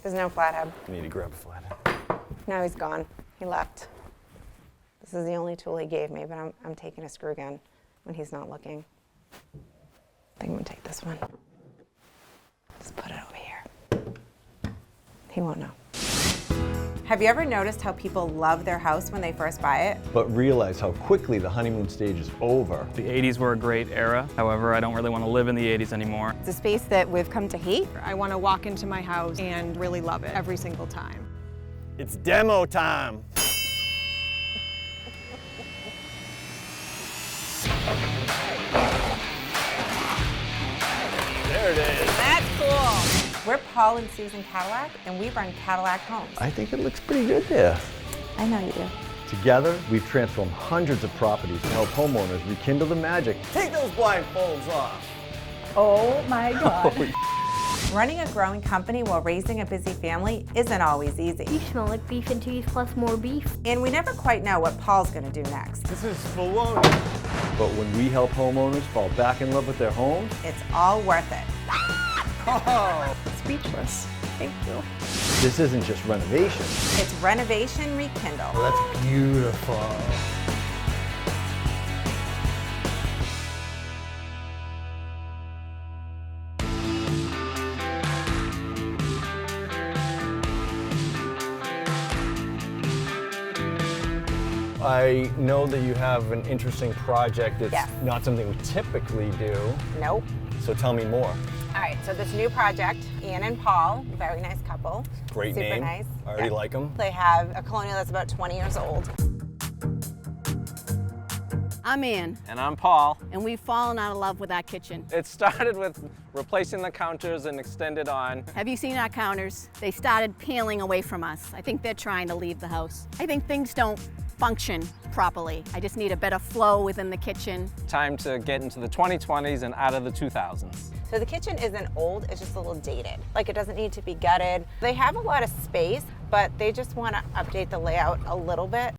There's no flathead. I need to grab a flathead. No, he's gone. He left. This is the only tool he gave me, but I'm taking a screw gun when he's not looking. I think I'm gonna take this one. Just put it over here. He won't know. Have you ever noticed how people love their house when they first buy it? But realize how quickly the honeymoon stage is over. The 80s were a great era. However, I don't really want to live in the 80s anymore. It's a space that we've come to hate. I want to walk into my house and really love it every single time. It's demo time. There it is. That's cool. We're Paul and Susan Kadilak, and we run Kadilak Homes. I think it looks pretty good there. I know you do. Together, we've transformed hundreds of properties to help homeowners rekindle the magic. Take those blindfolds off. Oh my God. Running a growing company while raising a busy family isn't always easy. You smell like beef and cheese plus more beef. And we never quite know what Paul's gonna do next. This is baloney. But when we help homeowners fall back in love with their homes, It's all worth it. oh, Speechless. Thank you. this isn't just renovation. It's Renovation Rekindle. That's beautiful. I know that you have an interesting project. It's Yes. not something we typically do, Nope. so tell me more. All right, so this new project, Ian and Paul, very nice couple. Great Super name. nice. I already Yeah. like them. They have a colonial that's about 20 years old. I'm Ann, And I'm Paul. and we've fallen out of love with our kitchen. It started with replacing the counters and extended on. Have you seen our counters? They started peeling away from us. I think they're trying to leave the house. I think things don't function properly. I just need a better flow within the kitchen. Time to get into the 2020s and out of the 2000s. So the kitchen isn't old, it's just a little dated. Like it doesn't need to be gutted. They have a lot of space, but they just want to update the layout a little bit.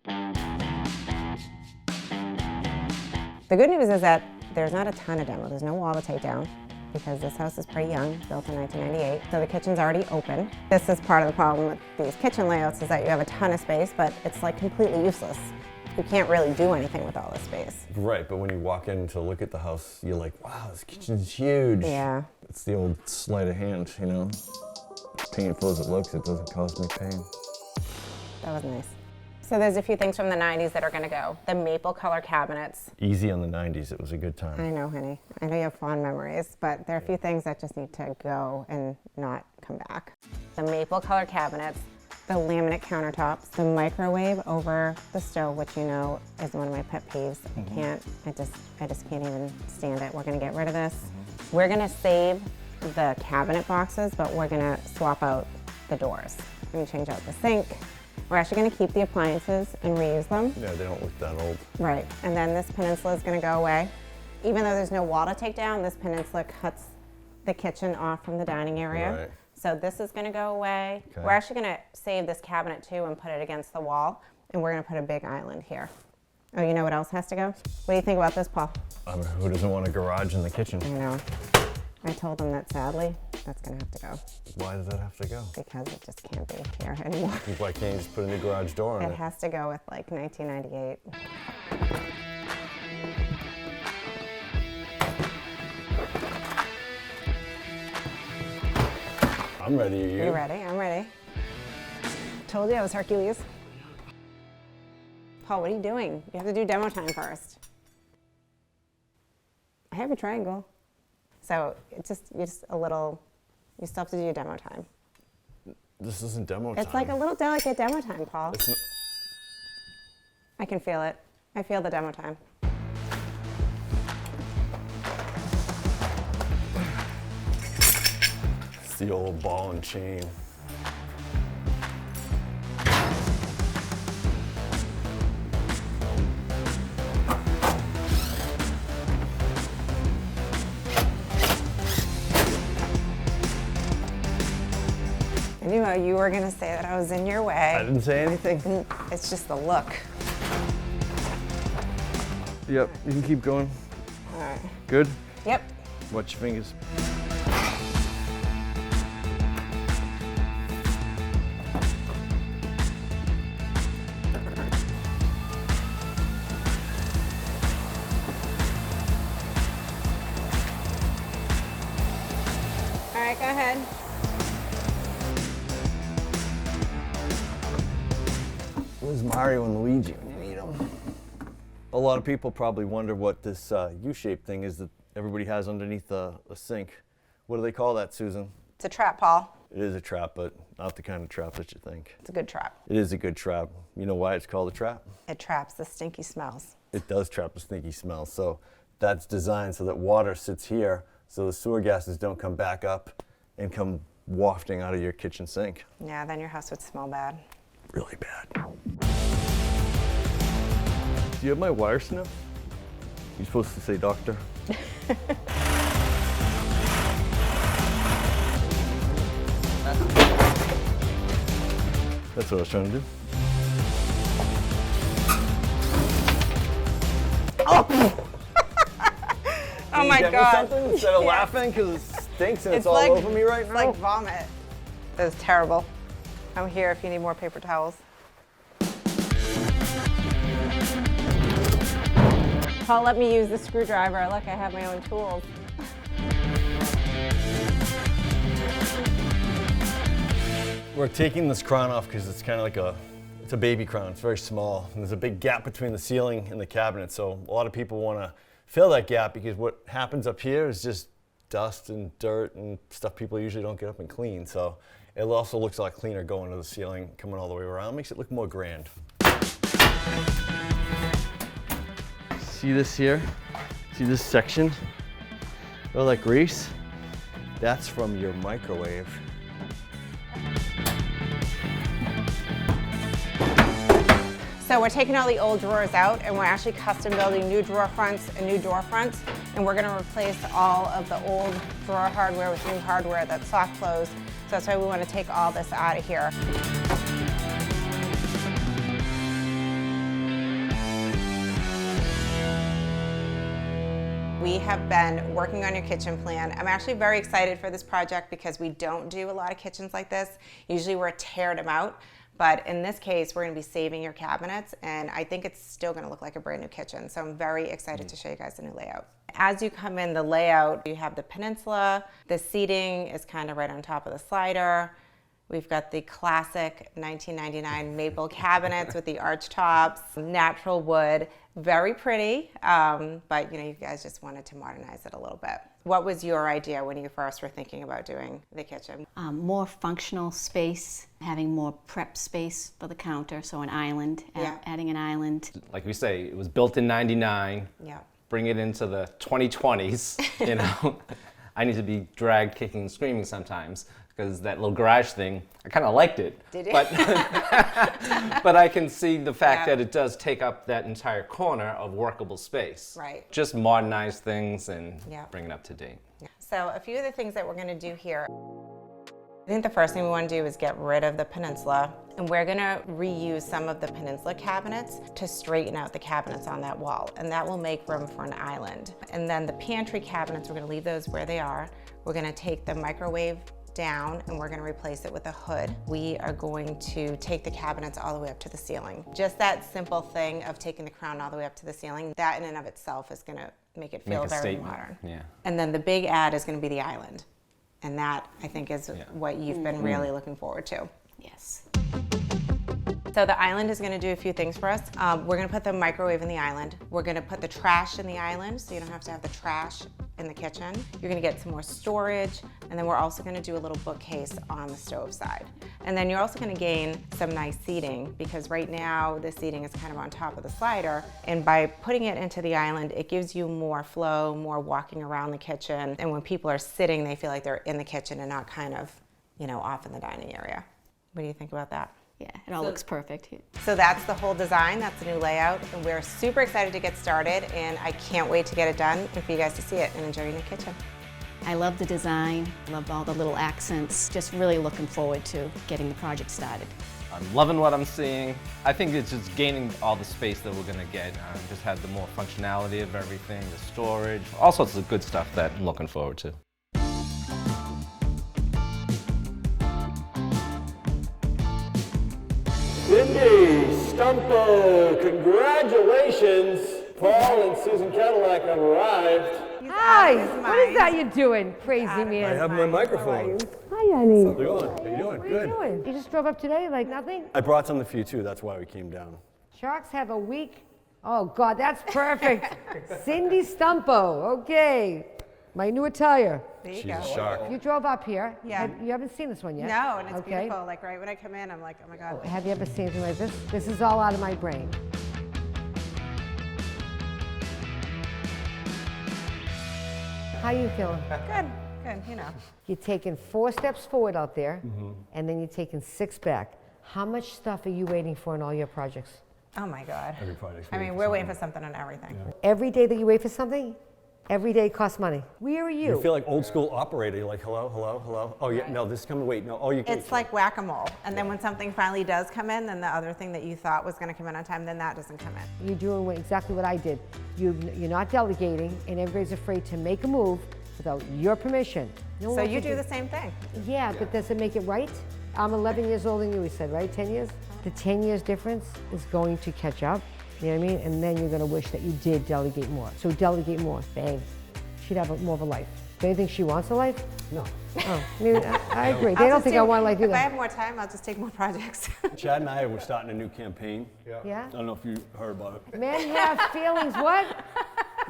The good news is that there's not a ton of demo. There's no wall to take down because this house is pretty young, built in 1998. So the kitchen's already open. This is part of the problem with these kitchen layouts is that you have a ton of space, but it's like completely useless. You can't really do anything with all this space. Right, but when you walk in to look at the house, you're like, wow, this kitchen's huge. Yeah. It's the old sleight of hand, you know? As painful as it looks, it doesn't cause me pain. That was nice. So there's a few things from the 90s that are gonna go. The maple color cabinets. Easy on the 90s, it was a good time. I know, honey. I know you have fond memories, but there are a few things that just need to go and not come back. The maple color cabinets, the laminate countertops, the microwave over the stove, which you know is one of my pet peeves. I just can't even stand it. We're gonna get rid of this. We're gonna save the cabinet boxes, but we're gonna swap out the doors. We're gonna change out the sink. We're actually gonna keep the appliances and reuse them. Yeah, they don't look that old. Right, and then this peninsula is gonna go away. Even though there's no wall to take down, this peninsula cuts the kitchen off from the dining area. Right. So this is gonna go away. Okay. We're actually gonna save this cabinet too and put it against the wall, and we're gonna put a big island here. Oh, you know what else has to go? What do you think about this, Paul? Who doesn't want a garage in the kitchen? I know. I told them that sadly, that's gonna have to go Why does that have to go? because it just can't be here anymore. Why can't you just put a new garage door on It it? has to go with like 1998. I'm ready, are you? You ready? I'm ready. Told you I was Hercules. Paul, what are you doing? You have to do demo time first. I have a triangle. So you still have to do your demo time. This isn't demo time. It's like a little delicate demo time, Paul. It's not. I can feel it. I feel the demo time. It's the old ball and chain. I knew you were gonna say that I was in your I way. didn't say anything. It's just the look. Yep, you can keep going. All right. Good? Yep. Watch your fingers. right, go ahead. Where's Mario and Luigi when you need them? A lot of people probably wonder what this U-shaped thing is that everybody has underneath a sink. What do they call that, Susan? It's a trap, Paul. It is a trap, but not the kind of trap that you think. It's a good trap. It is a good trap. You know why it's called a trap? It traps the stinky smells. It does trap the stinky smell. So that's designed so that water sits here so the sewer gases don't come back up and come wafting out of your kitchen sink. Yeah, then your house would smell bad. Really bad. Do you have my wire snip? You're supposed to say doctor. That's what I was trying to do. Oh my God. Something instead of laughing because it stinks and it's all like, over me right now? It's like vomit. It was terrible. I'm here if you need more paper towels. Paul, let me use the screwdriver. Look, I have my own tools. We're taking this crown off because it's kind of like it's a baby crown. It's very small. And there's a big gap between the ceiling and the cabinet. So a lot of people want to fill that gap because what happens up here is just dust and dirt and stuff people usually don't get up and clean. So it also looks a lot cleaner going to the ceiling, coming all the way around. Makes it look more grand. See this here? See this section? All that grease? That's from your microwave. So we're taking all the old drawers out and we're actually custom building new drawer fronts and new door fronts. And we're gonna replace all of the old drawer hardware with new hardware that's soft close. So that's why we wanna take all this out of here. We have been working on your kitchen plan. I'm actually very excited for this project because we don't do a lot of kitchens like this. Usually we're tearing them out. But in this case, we're gonna be saving your cabinets, and I think it's still gonna look like a brand new kitchen. So I'm very excited to show you guys the new layout. As you come in the layout, you have the peninsula. The seating is kind of right on top of the slider. We've got the classic 1999 maple cabinets with the arch tops, natural wood, very pretty, but you guys just wanted to modernize it a little bit. What was your idea when you first were thinking about doing the kitchen? More functional space, having more prep space for the counter, so an island, adding an island. Like we say, it was built in '99. Yeah. Bring it into the 2020s, you know. I need to be dragged kicking and screaming sometimes because that little garage thing, I kind of liked it. Did you? But, but I can see the fact that it does take up that entire corner of workable space. Right. Just modernize things and Yeah. bring it up to date. So a few of the things that we're gonna do here. I think the first thing we want to do is get rid of the peninsula, and we're going to reuse some of the peninsula cabinets to straighten out the cabinets on that wall, and that will make room for an island. And then the pantry cabinets, we're going to leave those where they are. We're going to take the microwave down and we're going to replace it with a hood. We are going to take the cabinets all the way up to the ceiling. Just that simple thing of taking the crown all the way up to the ceiling, that in and of itself is going to make it feel very modern. Yeah. And then the big add is going to be the island. And that, I think, is what you've been really looking forward to. Yes. So the island is going to do a few things for us. We're going to put the microwave in the island. We're going to put the trash in the island, so you don't have to have the trash in the kitchen. You're going to get some more storage, and then we're also going to do a little bookcase on the stove side. And then you're also going to gain some nice seating, because right now the seating is kind of on top of the slider, and by putting it into the island, it gives you more flow, more walking around the kitchen, and when people are sitting, they feel like they're in the kitchen and not kind of, off in the dining area. What do you think about that? Yeah, it all looks perfect. So that's the whole design, that's the new layout, and we're super excited to get started, and I can't wait to get it done and for you guys to see it and enjoy your new kitchen. I love the design, love all the little accents, just really looking forward to getting the project started. I'm loving what I'm seeing. I think it's just gaining all the space that we're gonna get. Just have the more functionality of everything, the storage, all sorts of good stuff that I'm looking forward to. Cindy, Stumpo, congratulations! Paul and Susan Kadilak have arrived. Hi! Hi, This is what is mine. that you're doing, crazy I man? have my microphone. Hi, honey. How's it going? How you doing? What are Good. you doing? You just drove up today like nothing? I brought something for you too. That's why we came down. Sharks have a week. Oh, God, that's perfect. Cindy Stumpo, okay. My new attire. There you She's go. a shark. You drove up here. Yeah. You haven't seen this one yet? No, and it's Okay. beautiful. Like right when I come in, I'm like, oh my God. Have you ever seen anything like this? This is all out of my brain. How you feeling? Good, good, you know. You're taking 4 steps forward out there, Mm-hmm. and then you're taking 6 back. How much stuff are you waiting for in all your projects? Oh my God. Every project's I waiting mean, for we're waiting for something on everything. Every day that you wait for something, every day costs money. Where are you? You feel like old school operator. You're like, hello, hello, hello. Oh yeah, no, this is coming. Wait, no. Oh, you. It's like whack-a-mole. And then when something finally does come in, then the other thing that you thought was gonna come in on time, then that doesn't come in. You're doing exactly what I did. You're not delegating, and everybody's afraid to make a move without your permission. No one So wants you to do the same thing. Yeah, but does it make it right? I'm 11 years older than you, we said, right? 10 years? The 10 years difference is going to catch up, you know what I mean? And then you're gonna wish that you did delegate more. So delegate more, bang. She'd have more of a life. Do you think she wants a life? No. Oh, I agree. They I'll don't just think do- I want a life If I either. have more time, I'll just take more projects. Chad and I were starting a new campaign. Yeah? I don't know if you heard about it. Men have feelings, what?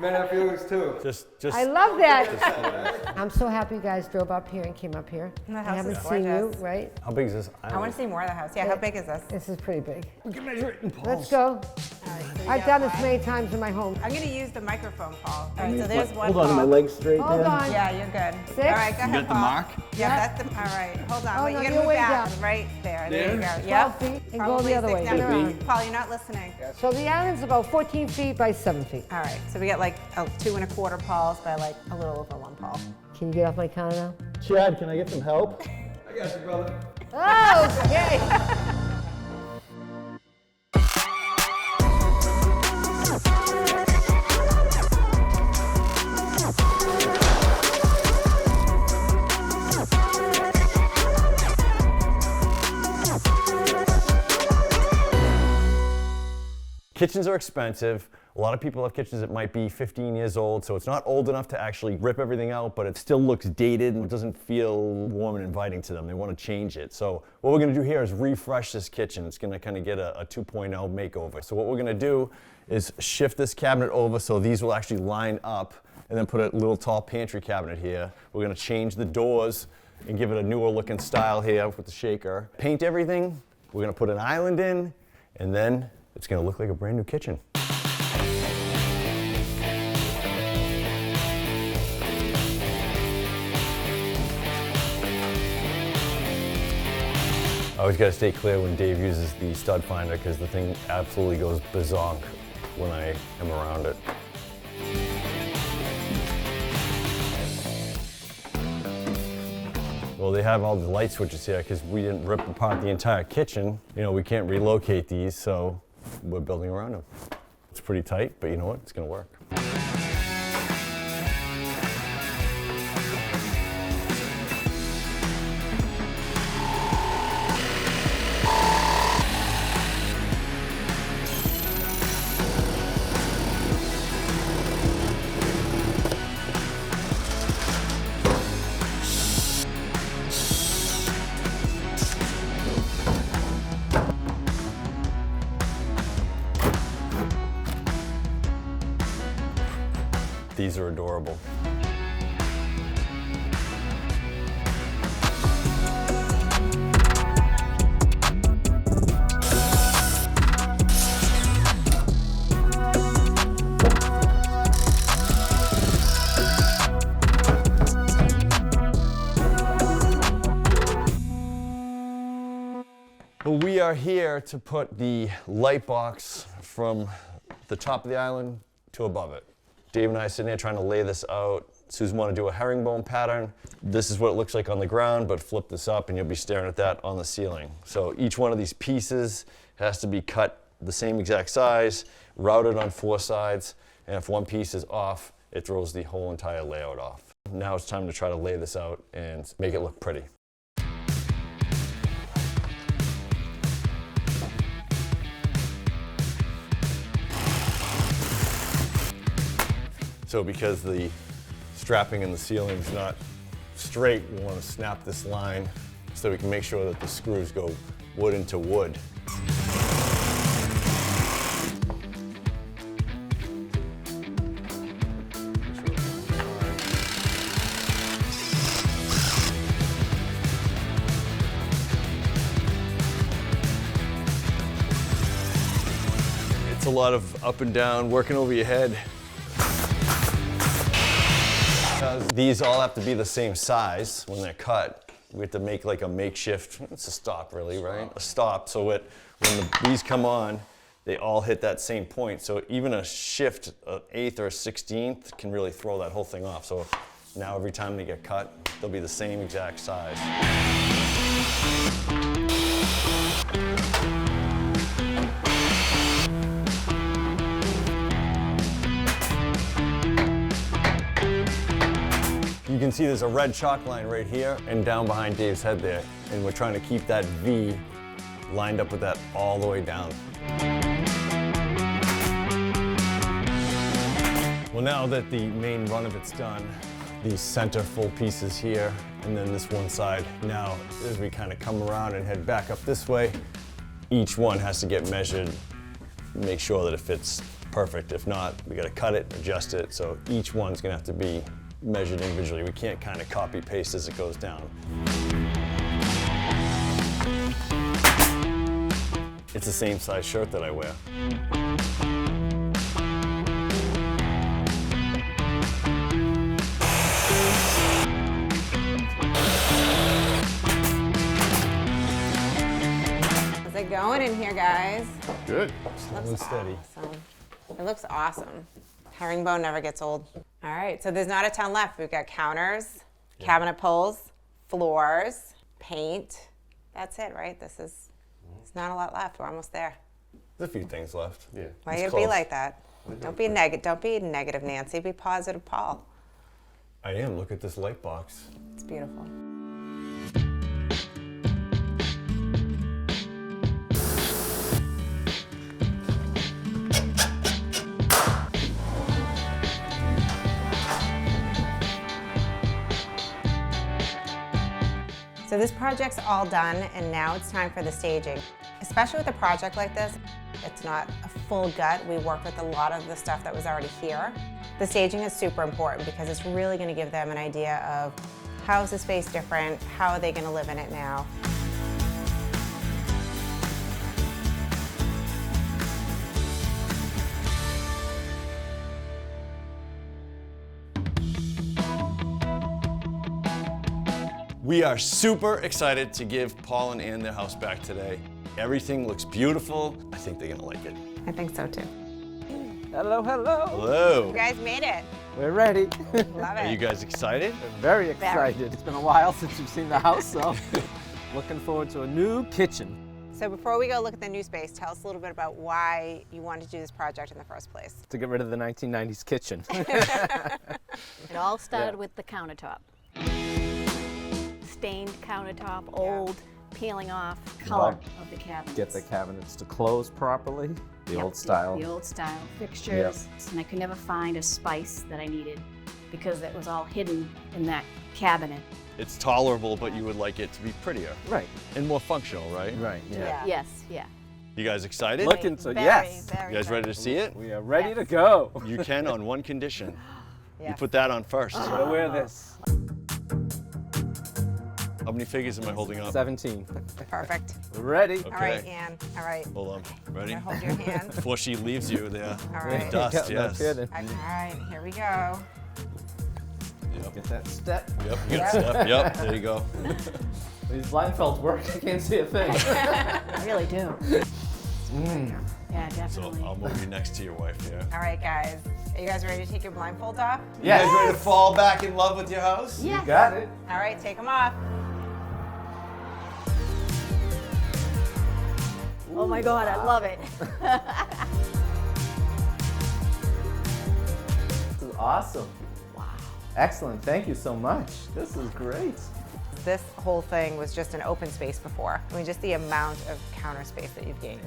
Men have feelings too. Just. I love that. I'm so happy you guys drove up here and came up here. The I house haven't is seen you, gorgeous. right? How big is this I island? wanna see more of the house. Yeah, how big is this? This is pretty big. We can measure it in Paul's. Let's go. All right, so we I've got done this one. many times in my home. I'm gonna use the microphone, Paul. All right, so there's one Hold on, Paul. my legs straight Hold there. on. Yeah, you're good. 6? All right, go ahead, You got the Paul. mark? Yeah, that's the, all right, hold on. Oh, Wait, no, you're you're gonna way move back. down. Right there, there you go. 12 Yep. feet and go Probably the other 6 way. now. Turn around. Paul, you're not listening. So the island's about 14 feet by 7 feet. All right, so we got like 2 1/4 Pauls by like a little over 1 Paul. Can you get off my counter now? Chad, can I get some help? I got you, brother. Oh, okay. Kitchens are expensive. A lot of people have kitchens that might be 15 years old, so it's not old enough to actually rip everything out, but it still looks dated and it doesn't feel warm and inviting to them. They want to change it. So what we're going to do here is refresh this kitchen. It's going to kind of get a 2.0 makeover. So what we're going to do is shift this cabinet over so these will actually line up, and then put a little tall pantry cabinet here. We're going to change the doors and give it a newer looking style here with the shaker. Paint everything. We're going to put an island in, and then it's going to look like a brand new kitchen. I always got to stay clear when Dave uses the stud finder because the thing absolutely goes bazonk when I am around it. Well, they have all the light switches here because we didn't rip apart the entire kitchen. You know, we can't relocate these, so we're building around them. It's pretty tight, but you know what? It's going to work. These are adorable. Well, we are here to put the light box from the top of the island to above it. Dave and I are sitting here trying to lay this out. Susan wanted to do a herringbone pattern. This is what it looks like on the ground, but flip this up and you'll be staring at that on the ceiling. So each one of these pieces has to be cut the same exact size, routed on 4 sides, and if one piece is off, it throws the whole entire layout off. Now it's time to try to lay this out and make it look pretty. So because the strapping in the ceiling is not straight, we want to snap this line so we can make sure that the screws go wood into wood. It's a lot of up and down, working over your head. These all have to be the same size when they're cut. We have to make like a makeshift, it's a stop really, right? A stop, so when these come on, they all hit that same point. So even a shift, an 1/8 or a 16th can really throw that whole thing off. So now every time they get cut, they'll be the same exact size. You can see there's a red chalk line right here and down behind Dave's head there. And we're trying to keep that V lined up with that all the way down. Well, now that the main run of it's done, these center full pieces here, and then this one side, now as we kind of come around and head back up this way, each one has to get measured, make sure that it fits perfect. If not, we got to cut it, adjust it, so each one's going to have to be measured individually. We can't kind of copy paste as it goes down. It's the same size shirt that I wear. How's it going in here, guys? Good. Slow and steady. Awesome. It looks awesome. Herringbone never gets old. All right, so there's not a ton left. We've got counters, cabinet pulls, floors, paint. That's it, right? There's not a lot left. We're almost there. There's a few things left. Yeah. Why you gotta be like that? Don't be negative, Nancy. Be positive, Paul. I am. Look at this light box. It's beautiful. So this project's all done, and now it's time for the staging. Especially with a project like this, it's not a full gut. We work with a lot of the stuff that was already here. The staging is super important because it's really going to give them an idea of how is the space different, how are they going to live in it now. We are super excited to give Paul and Ann their house back today. Everything looks beautiful. I think they're gonna like it. I think so too. Hello, hello. Hello. You guys made it. We're ready. Love Are you it. guys excited? Very excited. It's been a while since you've seen the house, so looking forward to a new kitchen. So before we go look at the new space, tell us a little bit about why you wanted to do this project in the first place. To get rid of the 1990s kitchen. It all started with the countertop. Stained countertop, old, peeling off, color of the cabinets. Get the cabinets to close properly, the Yep, old style. The old style fixtures. And I could never find a spice that I needed because it was all hidden in that cabinet. It's tolerable, but you would like it to be prettier Right, and more functional, right? right, yeah. Yes, yeah. You guys excited? Looking to, Very, yes. very You guys ready to see it? We are ready to go. You can on one condition. You Yes. put that on first. Gotta wear this. How many figures am I holding up? 17. Perfect. We're ready. Okay. All right, Ann. All right. Hold on. Ready? I'm gonna hold your hand. Before she leaves you there. All right. Dust, No yes. kidding. All right, here we go. Yep. Get that step. Yep. You got step. Yep. There you go. These blindfolds work. I can't see a thing. I really do. Yeah, So definitely. I'll move you next to your wife here. All right, guys. Are you guys ready to take your blindfolds off? You guys ready to fall back in love with your house? Yeah. Got it. All right, take them off. Oh my God, I love it. This is awesome. Wow. Excellent. Thank you so much. This is great. This whole thing was just an open space before. I mean, just the amount of counter space that you've gained.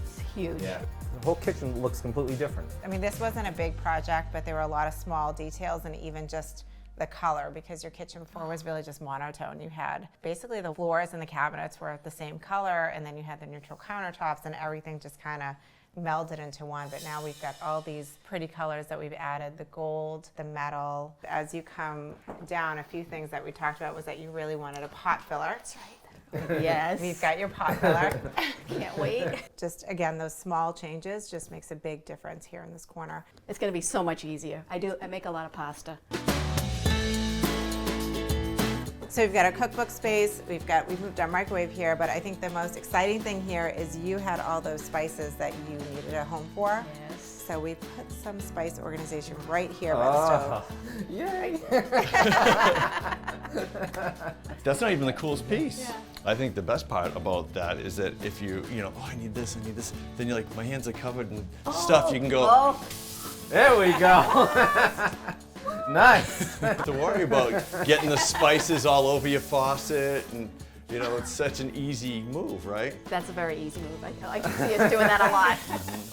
It's huge. Yeah. The whole kitchen looks completely different. I mean, this wasn't a big project, but there were a lot of small details, and even just the color, because your kitchen floor was really just monotone. You had basically the floors and the cabinets were the same color, and then you had the neutral countertops, and everything just kind of melded into one. But now we've got all these pretty colors that we've added, the gold, the metal. As you come down, a few things that we talked about was that you really wanted a pot filler. That's right. Yes. We've got your pot filler. Can't wait. Just again, those small changes just makes a big difference here in this corner. It's going to be so much easier. I make a lot of pasta. So we've got our cookbook space, we've moved our microwave here, but I think the most exciting thing here is you had all those spices that you needed a home for. Yes. So we put some spice organization right here by the stove. Yay! That's not even the coolest piece. Yeah. I think the best part about that is that if you know, oh, I need this, then you're like, my hands are covered in stuff, you can go. Oh. There we go. Nice. Don't have to worry about getting the spices all over your faucet, and you know, it's such an easy move, right? That's a very easy move. I can see us doing that a lot.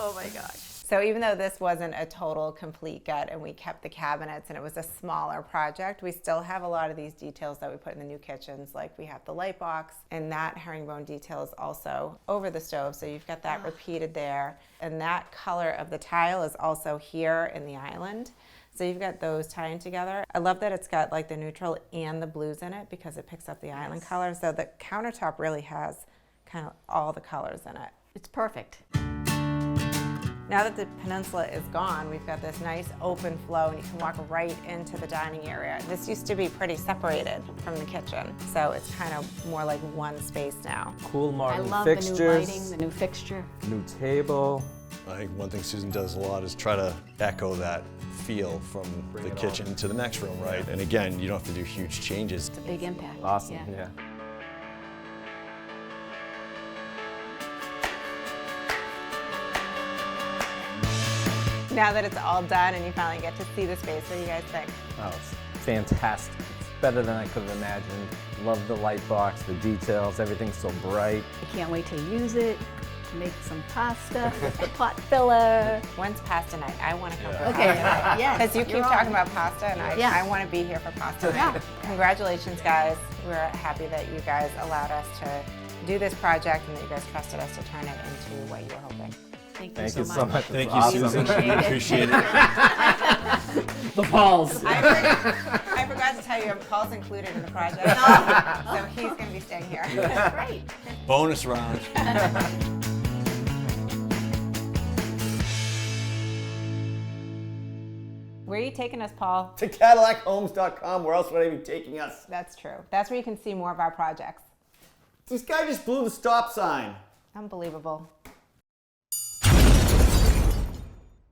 Oh my gosh. So even though this wasn't a total complete gut and we kept the cabinets and it was a smaller project, we still have a lot of these details that we put in the new kitchens, like we have the light box, and that herringbone detail is also over the stove, so you've got that repeated there. And that color of the tile is also here in the island. So you've got those tying together. I love that it's got like the neutral and the blues in it because it picks up the island color. So the countertop really has kind of all the colors in it. It's perfect. Now that the peninsula is gone, we've got this nice open flow and you can walk right into the dining area. This used to be pretty separated from the kitchen, so it's kind of more like one space now. Cool I modern love fixtures. the new lighting, the new fixture. New table. I think one thing Susan does a lot is try to echo that feel from the kitchen to the next room, right? And again, you don't have to do huge changes. It's a big impact. Awesome, yeah. Now that it's all done and you finally get to see the space, what do you guys think? Oh, it's fantastic. It's better than I could have imagined. Love the light box, the details, everything's so bright. I can't wait to use it, to make some pasta, the pot filler. When's pasta night? I want to come for Okay, pasta night. yes. Because you keep you're talking on. about pasta and I want to be here for pasta night. Congratulations, guys. We're happy that you guys allowed us to do this project and that you guys trusted us to turn it into what you were hoping. Thank you so much. Thank It's you, awesome. Susan. We appreciate it. The balls. I forgot to tell you, Paul's included in the project. So he's going to be staying here. Great. Bonus round. Where are you taking us, Paul? To CadillacHomes.com. Where else would I be taking us? That's true. That's where you can see more of our projects. This guy just blew the stop sign. Unbelievable.